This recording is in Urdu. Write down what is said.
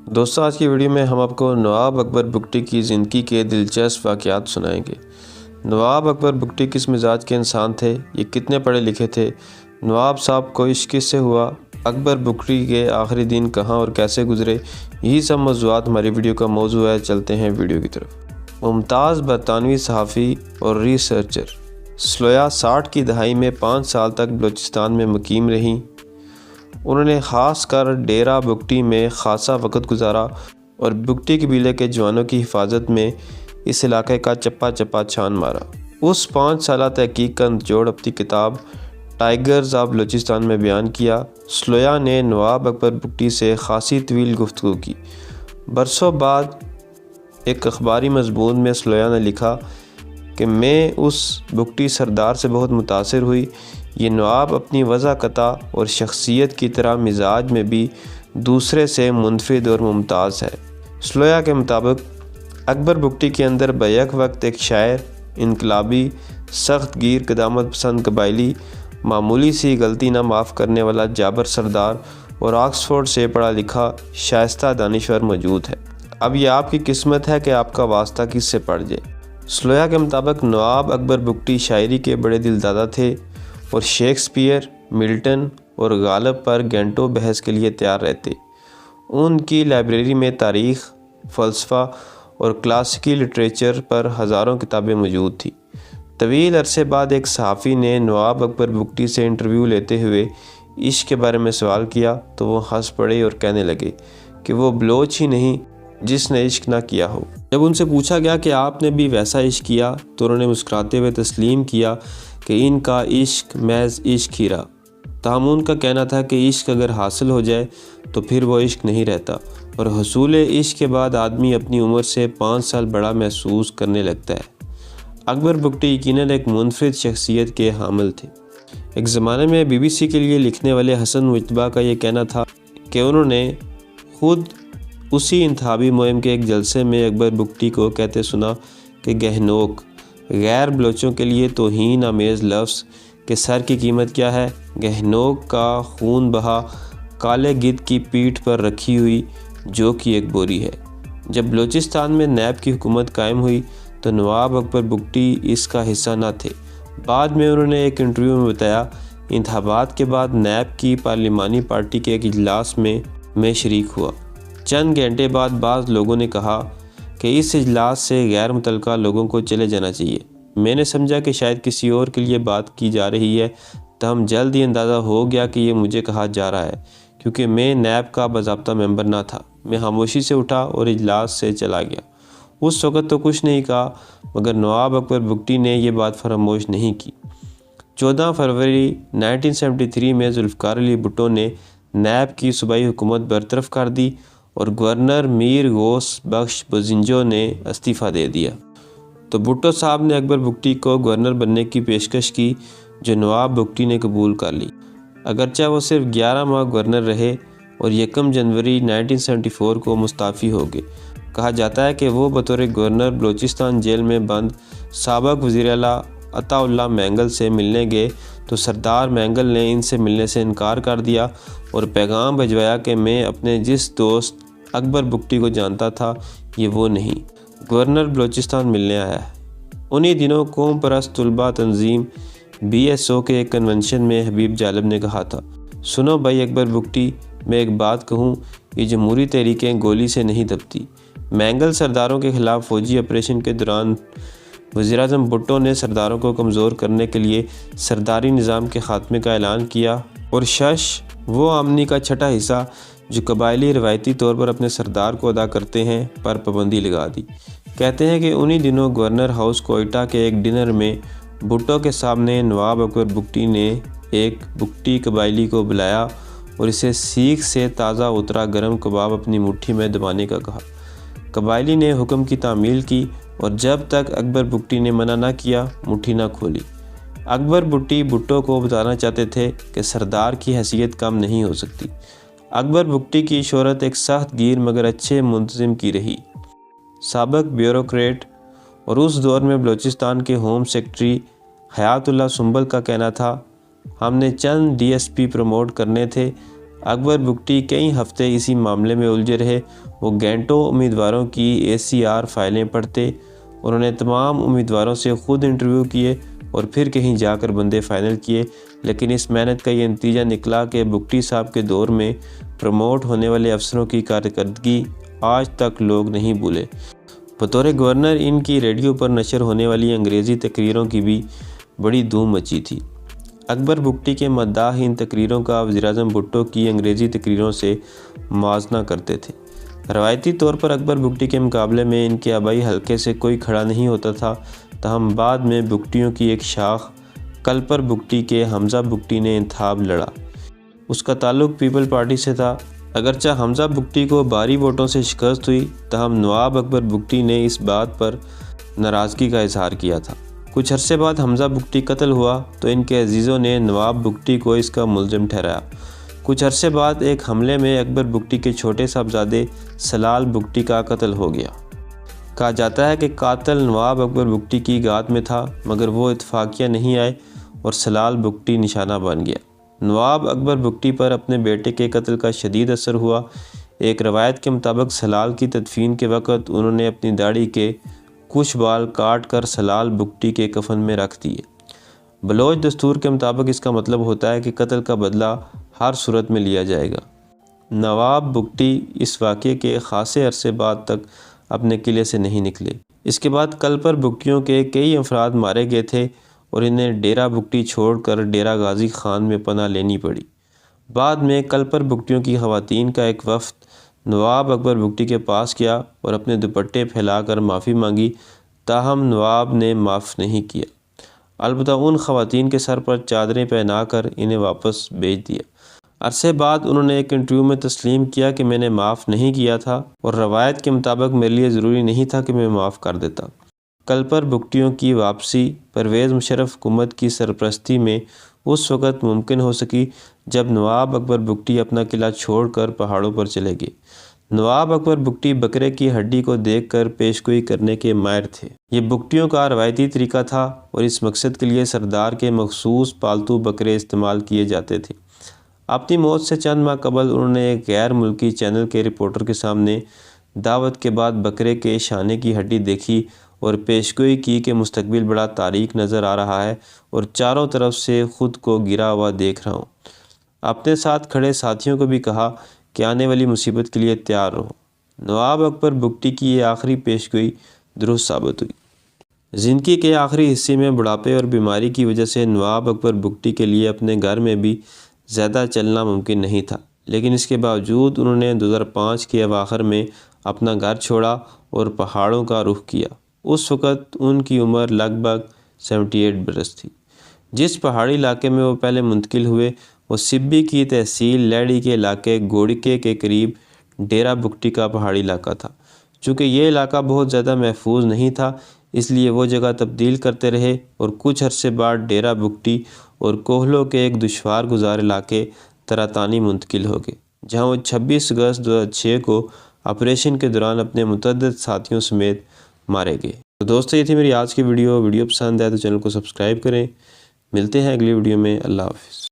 دوستوں، آج کی ویڈیو میں ہم آپ کو نواب اکبر بگٹی کی زندگی کے دلچسپ واقعات سنائیں گے۔ نواب اکبر بگٹی کس مزاج کے انسان تھے، یہ کتنے پڑھے لکھے تھے، نواب صاحب کو عشق کس سے ہوا، اکبر بگٹی کے آخری دن کہاں اور کیسے گزرے، یہی سب موضوعات ہماری ویڈیو کا موضوع ہے۔ چلتے ہیں ویڈیو کی طرف۔ ممتاز برطانوی صحافی اور ریسرچر سلویا 60 کی دہائی میں 5 سال تک بلوچستان میں مقیم رہیں۔ انہوں نے خاص کر ڈیرہ بگٹی میں خاصا وقت گزارا اور بگٹی قبیلے کے جوانوں کی حفاظت میں اس علاقے کا چپا چپا چھان مارا۔ اس 5 سالہ تحقیق کا نچوڑ اپنی کتاب ٹائیگرز آف بلوچستان میں بیان کیا۔ سلویا نے نواب اکبر بگٹی سے خاصی طویل گفتگو کی۔ برسوں بعد ایک اخباری مضمون میں سلویا نے لکھا کہ میں اس بگٹی سردار سے بہت متاثر ہوئی۔ یہ نواب اپنی وضاحت اور شخصیت کی طرح مزاج میں بھی دوسرے سے منفرد اور ممتاز ہے۔ سلویا کے مطابق اکبر بگٹی کے اندر بیک وقت ایک شاعر، انقلابی، سخت گیر، قدامت پسند قبائلی، معمولی سی غلطی نہ معاف کرنے والا جابر سردار اور آکسفورڈ سے پڑھا لکھا شائستہ دانشور موجود ہے۔ اب یہ آپ کی قسمت ہے کہ آپ کا واسطہ کس سے پڑ جائے۔ سلویا کے مطابق نواب اکبر بگٹی شاعری کے بڑے دلدادہ تھے اور شیکسپیئر، ملٹن اور غالب پر گھنٹوں بحث کے لیے تیار رہتے۔ ان کی لائبریری میں تاریخ، فلسفہ اور کلاسیکی لٹریچر پر ہزاروں کتابیں موجود تھیں۔ طویل عرصے بعد ایک صحافی نے نواب اکبر بگٹی سے انٹرویو لیتے ہوئے عشق کے بارے میں سوال کیا تو وہ ہنس پڑے اور کہنے لگے کہ وہ بلوچ ہی نہیں جس نے عشق نہ کیا ہو۔ جب ان سے پوچھا گیا کہ آپ نے بھی ویسا عشق کیا تو انہوں نے مسکراتے ہوئے تسلیم کیا کہ ان کا عشق محض عشق ہی رہا۔ تاہم ان کا کہنا تھا کہ عشق اگر حاصل ہو جائے تو پھر وہ عشق نہیں رہتا اور حصول عشق کے بعد آدمی اپنی عمر سے 5 سال بڑا محسوس کرنے لگتا ہے۔ اکبر بگٹی یقیناً ایک منفرد شخصیت کے حامل تھے۔ ایک زمانے میں BBC کے لیے لکھنے والے حسن مجتبیٰ کا یہ کہنا تھا کہ انہوں نے خود اسی انتخابی مہم کے ایک جلسے میں اکبر بگٹی کو کہتے سنا کہ گہنوک، غیر بلوچوں کے لیے توہین آمیز لفظ کہ سر کی قیمت کیا ہے، گہنوک کا خون بہا کالے گدھ کی پیٹھ پر رکھی ہوئی جو کہ ایک بوری ہے۔ جب بلوچستان میں نیب کی حکومت قائم ہوئی تو نواب اکبر بگٹی اس کا حصہ نہ تھے۔ بعد میں انہوں نے ایک انٹرویو میں بتایا، انتخابات کے بعد نیب کی پارلیمانی پارٹی کے ایک اجلاس میں شریک ہوا۔ چند گھنٹے بعد بعض لوگوں نے کہا کہ اس اجلاس سے غیر متعلقہ لوگوں کو چلے جانا چاہیے۔ میں نے سمجھا کہ شاید کسی اور کے لیے بات کی جا رہی ہے، تاہم جلد ہی اندازہ ہو گیا کہ یہ مجھے کہا جا رہا ہے کیونکہ میں نیب کا باضابطہ ممبر نہ تھا۔ میں خاموشی سے اٹھا اور اجلاس سے چلا گیا۔ اس وقت تو کچھ نہیں کہا، مگر نواب اکبر بگٹی نے یہ بات فراموش نہیں کی۔ 14 فروری 1973 میں ذوالفقار علی بھٹو نے نیب کی صوبائی حکومت برطرف کر دی اور گورنر میر غوث بخش بزنجو نے استعفیٰ دے دیا تو بھٹو صاحب نے اکبر بگٹی کو گورنر بننے کی پیشکش کی جو نواب بگٹی نے قبول کر لی۔ اگرچہ وہ صرف 11 ماہ گورنر رہے اور 1 جنوری 1974 کو مستعفی ہو گئے۔ کہا جاتا ہے کہ وہ بطور گورنر بلوچستان جیل میں بند سابق وزیر اعلیٰ عطا اللہ مینگل سے ملنے گئے تو سردار مینگل نے ان سے ملنے سے انکار کر دیا اور پیغام بھجوایا کہ میں اپنے جس دوست اکبر بگٹی کو جانتا تھا یہ وہ نہیں، گورنر بلوچستان ملنے آیا ہے۔ انہی دنوں قوم پرست طلباء تنظیم BSO کے ایک کنونشن میں حبیب جالب نے کہا تھا، سنو بھائی اکبر بگٹی، میں ایک بات کہوں، یہ جمہوری تحریکیں گولی سے نہیں دبتی۔ مینگل سرداروں کے خلاف فوجی آپریشن کے دوران وزیراعظم بھٹو نے سرداروں کو کمزور کرنے کے لیے سرداری نظام کے خاتمے کا اعلان کیا اور وہ آمدنی کا چھٹا حصہ جو قبائلی روایتی طور پر اپنے سردار کو ادا کرتے ہیں پر پابندی لگا دی۔ کہتے ہیں کہ انہی دنوں گورنر ہاؤس کوئٹہ کے ایک ڈنر میں بھٹو کے سامنے نواب اکبر بگٹی نے ایک بگٹی قبائلی کو بلایا اور اسے سیخ سے تازہ اترا گرم کباب اپنی مٹھی میں دبانے کا کہا۔ قبائلی نے حکم کی تعمیل کی اور جب تک اکبر بگٹی نے منع نہ کیا مٹھی نہ کھولی۔ اکبر بگٹی بھٹو کو بتانا چاہتے تھے کہ سردار کی حیثیت کم نہیں ہو سکتی۔ اکبر بگٹی کی شہرت ایک سخت گیر مگر اچھے منتظم کی رہی۔ سابق بیوروکریٹ اور اس دور میں بلوچستان کے ہوم سیکرٹری حیات اللہ سنبل کا کہنا تھا، ہم نے چند DSP پروموٹ کرنے تھے، اکبر بگٹی کئی ہفتے اسی معاملے میں الجھے رہے۔ وہ گھنٹوں امیدواروں کی ACR فائلیں پڑھتے، انہوں نے تمام امیدواروں سے خود انٹرویو کیے اور پھر کہیں جا کر بندے فائنل کیے، لیکن اس محنت کا یہ نتیجہ نکلا کہ بگٹی صاحب کے دور میں پروموٹ ہونے والے افسروں کی کارکردگی آج تک لوگ نہیں بھولے۔ بطور گورنر ان کی ریڈیو پر نشر ہونے والی انگریزی تقریروں کی بھی بڑی دھوم مچی تھی۔ اکبر بگٹی کے مداح ان تقریروں کا وزیراعظم بھٹو کی انگریزی تقریروں سے موازنہ کرتے تھے۔ روایتی طور پر اکبر بگٹی کے مقابلے میں ان کے آبائی حلقے سے کوئی کھڑا نہیں ہوتا تھا، تاہم بعد میں بگٹیوں کی ایک شاخ کلپر بگٹی کے حمزہ بگٹی نے انتخاب لڑا۔ اس کا تعلق پیپل پارٹی سے تھا۔ اگرچہ حمزہ بگٹی کو بھاری ووٹوں سے شکست ہوئی، تاہم نواب اکبر بگٹی نے اس بات پر ناراضگی کا اظہار کیا تھا۔ کچھ عرصے بعد حمزہ بگٹی قتل ہوا تو ان کے عزیزوں نے نواب بگٹی کو اس کا ملزم ٹھہرایا۔ کچھ عرصے بعد ایک حملے میں اکبر بگٹی کے چھوٹے صاحبزادے سلال بگٹی کا قتل ہو گیا۔ کہا جاتا ہے کہ قاتل نواب اکبر بگٹی کی گات میں تھا، مگر وہ اتفاقیہ نہیں آئے اور سلال بگٹی نشانہ بن گیا۔ نواب اکبر بگٹی پر اپنے بیٹے کے قتل کا شدید اثر ہوا۔ ایک روایت کے مطابق سلال کی تدفین کے وقت انہوں نے اپنی داڑھی کے کچھ بال کاٹ کر سلال بگٹی کے کفن میں رکھ دیے۔ بلوچ دستور کے مطابق اس کا مطلب ہوتا ہے کہ قتل کا بدلہ ہر صورت میں لیا جائے گا۔ نواب بگٹی اس واقعے کے خاصے عرصے بعد تک اپنے قلعے سے نہیں نکلے۔ اس کے بعد کلپر بگٹیوں کے کئی افراد مارے گئے تھے اور انہیں ڈیرہ بگٹی چھوڑ کر ڈیرہ غازی خان میں پناہ لینی پڑی۔ بعد میں کلپر بگٹیوں کی خواتین کا ایک وفد نواب اکبر بگٹی کے پاس گیا اور اپنے دوپٹے پھیلا کر معافی مانگی، تاہم نواب نے معاف نہیں کیا۔ البتہ ان خواتین کے سر پر چادریں پہنا کر انہیں واپس بھیج دیا۔ عرصے بعد انہوں نے ایک انٹرویو میں تسلیم کیا کہ میں نے معاف نہیں کیا تھا اور روایت کے مطابق میرے لیے ضروری نہیں تھا کہ میں معاف کر دیتا۔ کلپر بگٹیوں کی واپسی پرویز مشرف حکومت کی سرپرستی میں اس وقت ممکن ہو سکی جب نواب اکبر بگٹی اپنا قلعہ چھوڑ کر پہاڑوں پر چلے گئے۔ نواب اکبر بگٹی بکرے کی ہڈی کو دیکھ کر پیشگوئی کرنے کے ماہر تھے۔ یہ بگٹیوں کا روایتی طریقہ تھا اور اس مقصد کے لیے سردار کے مخصوص پالتو بکرے استعمال کیے جاتے تھے۔ اپنی موت سے چند ماہ قبل انہوں نے ایک غیر ملکی چینل کے رپورٹر کے سامنے دعوت کے بعد بکرے کے شانے کی ہڈی دیکھی اور پیشگوئی کی کہ مستقبل بڑا تاریک نظر آ رہا ہے اور چاروں طرف سے خود کو گرا ہوا دیکھ رہا ہوں۔ اپنے ساتھ کھڑے ساتھیوں کو بھی کہا کہ آنے والی مصیبت کے لیے تیار رہو۔ نواب اکبر بگٹی کی یہ آخری پیشگوئی درست ثابت ہوئی۔ زندگی کے آخری حصے میں بڑھاپے اور بیماری کی وجہ سے نواب اکبر بگٹی کے لیے اپنے گھر میں بھی زیادہ چلنا ممکن نہیں تھا، لیکن اس کے باوجود انہوں نے 2005 کے اواخر میں اپنا گھر چھوڑا اور پہاڑوں کا رخ کیا۔ اس وقت ان کی عمر لگ بھگ 78 برس تھی۔ جس پہاڑی علاقے میں وہ پہلے منتقل ہوئے وہ سبی کی تحصیل لیڑی کے علاقے گوڑکے کے قریب ڈیرہ بگٹی کا پہاڑی علاقہ تھا۔ چونکہ یہ علاقہ بہت زیادہ محفوظ نہیں تھا، اس لیے وہ جگہ تبدیل کرتے رہے اور کچھ عرصے بعد ڈیرہ بگٹی اور کوہلوں کے ایک دشوار گزار علاقے تراتانی منتقل ہو گئے، جہاں وہ 26 اگست 2006 کو آپریشن کے دوران اپنے متعدد ساتھیوں سمیت مارے گئے۔ تو دوستو، یہ تھی میری آج کی ویڈیو پسند ہے تو چینل کو سبسکرائب کریں۔ ملتے ہیں اگلی ویڈیو میں۔ اللہ حافظ۔